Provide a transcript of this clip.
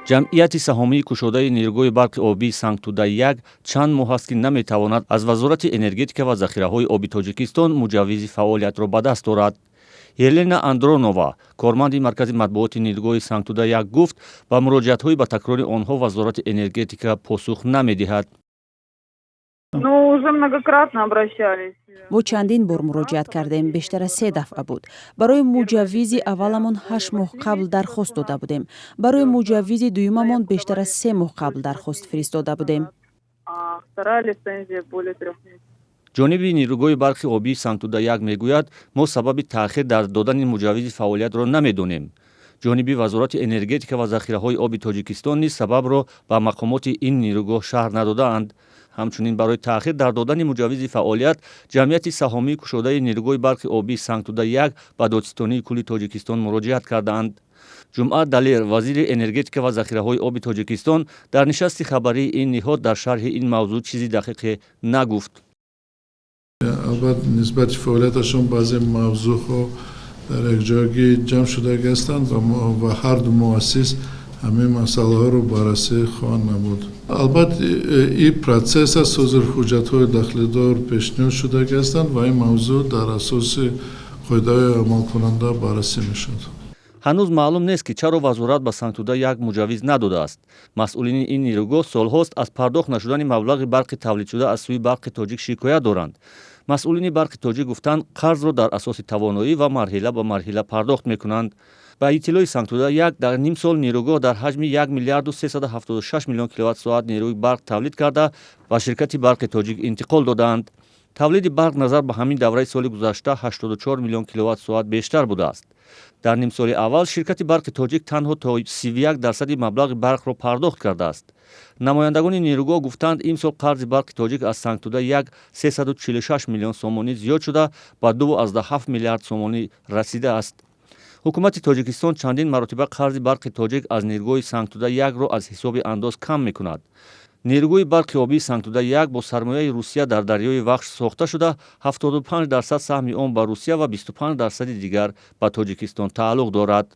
ҷамъияти саҳомии кушодаи нерӯгои барқи обии Сангтуда-1 чанд моҳ аст ки наметавонад аз Вазорати энергетика ва захираҳои оби Тоҷикистон муҷаввизи фаъолиятро ба даст орад. Елена Андронова, корманди маркази матбуоти нерӯгои Сангтуда-1 гуфт, ба муроҷиатҳои ба такрори онҳо Вазорати энергетика посух намедиҳад. Уже многократно обращались. мо чандин бор муроҷиат кардем, бештар аз 3 дафъа буд. Барои муҷаввизи авваламон 8 моҳ қабл дархост дода будем. Барои муҷаввизи дуюмамон бештар аз 3 моҳ қабл дархост фиристода будем. Вторая лицензия более 3 месяцев. ҷониби нерӯгои барқи обии Сангтуда-1 мегӯяд, мо сабаби таъхир дар додани муҷаввизи фаъолиятро намедонем. ҷониби Вазорати энергетика ва захираҳои оби Тоҷикистон низ сабабро ба мақомоти ин нерӯгоҳ шаҳр надодаанд. ҳамчунин барои таъхир дар додани муҷаввизи фаъолият, ҷамъияти саҳомии кушодаи нерӯгои барқи обии Сангтуда-1 ба Додистонии кулли Тоҷикистон муроҷиат кардаанд. ҷумъа Далер, вазири энергетика ва захираҳои оби Тоҷикистон, дар нишасти хабарии ин ниҳод дар шарҳи ин мавзӯъ чизи дақиқе нагуфт. албатта нисбати фаъолияташон баъзе мавзӯъҳо дар якҷоягӣ ҷамъ шуда гастанд ва ҳар ду муассис ҳамин масъалаҳоро баррасӣ хоҳанд намуд. албатта ин протсесс аст, ҳозир ҳуҷҷатҳои дахлидор пешниҳод шуда гастанд ва ин мавзӯъ дар асоси қоидаҳои амалкунанда баррасӣ мешавад. ҳанӯз маълум нест ки чаро вазорат ба Сангтуда-1 муҷаввиз надодааст. масъулини ин нерӯгоҳ солҳост аз пардохт нашудани маблағи барқи тавлидшуда аз сӯи Барқи Тоҷик шикоят доранд. масъулини Барқи Тоҷик гуфтанд, қарзро дар асоси тавоноӣ ва марҳила ба марҳила пардохт мекунанд. ба иттилои Сангтуда-1 дар ним сол нерӯгоҳ дар ҳаҷми 1 миллиарду 376 миллион киловатт-соат нерӯи барқ тавлид карда ба ширкати Барқи Тоҷик интиқол додаанд. тавлиди барқ назар ба ҳамин давраи соли гузашта 84 миллион киловатт-соат бештар будааст. дар нимсоли аввал ширкати Барқи Тоҷик танҳо то 31% маблағи барқро пардохт кардааст. намояндагони нерӯгоҳ гуфтанд, имсол қарзи Барқи Тоҷик аз Сангтуда-1 346 миллион сомонӣ зиёд шуда ба 2,7 миллиард сомонӣ расидааст. ҳукумати Тоҷикистон чандин маротиба қарзи Барқи Тоҷик аз нерӯгоҳи Сангтуда-1ро аз ҳисоби андоз кам мекунад. нерӯгои барқи обии Сангтуда-1 бо сармояи Русия дар дарёи Вахш сохта шуда, 75% саҳми он ба Русия ва 25% дигар ба Тоҷикистон тааллуқ дорад.